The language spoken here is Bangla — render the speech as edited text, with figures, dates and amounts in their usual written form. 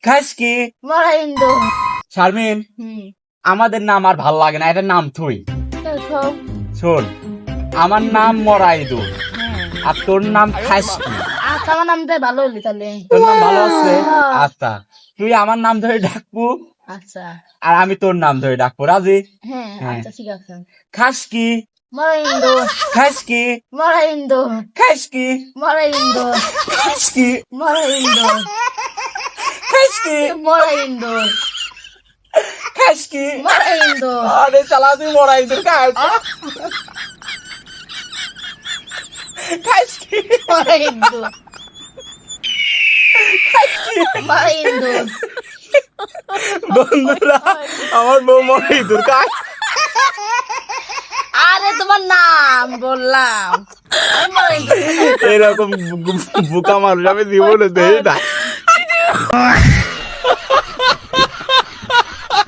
খাস কি? মরা ইন্দুর। শারমিন, আমাদের নাম আর ভাল লাগে না, এটার নাম থুই। শোন, আমার নাম মরাইদুর আর তোর নাম খাস কি? আচ্ছা, আমার নাম তো ভালো হলি তাহলে। তোর নাম ভালো আছে? আচ্ছা, তুই আমার নাম ধরে ডাকবো আচ্ছা, আর আমি তোর নাম ধরে ডাকবো, রাজি? হ্যাঁ, হ্যাঁ। আচ্ছা, ঠিক আছে। খাস কি? মরা ইন্দুর। খাস কি? মরা ইন্দুর। খাস কি? মরা ইন্দুর। খাস কি? মরা ইন্দুর। খাস কি? মরা ইন্দুর। খাস কি? মরা ইন্দুর। আরে চালা, তুই মরাইদুর খাস। খাস কি? মরা ইন্দুর। মরা ইন্দুর। বন্ধুরা, আমার বউ মরাইদুর খাস। আরে তোমার নাম বললাম। আমি মরা ইন্দুর। এরকম বোকা মানুষ আমি জীবনে দেই না।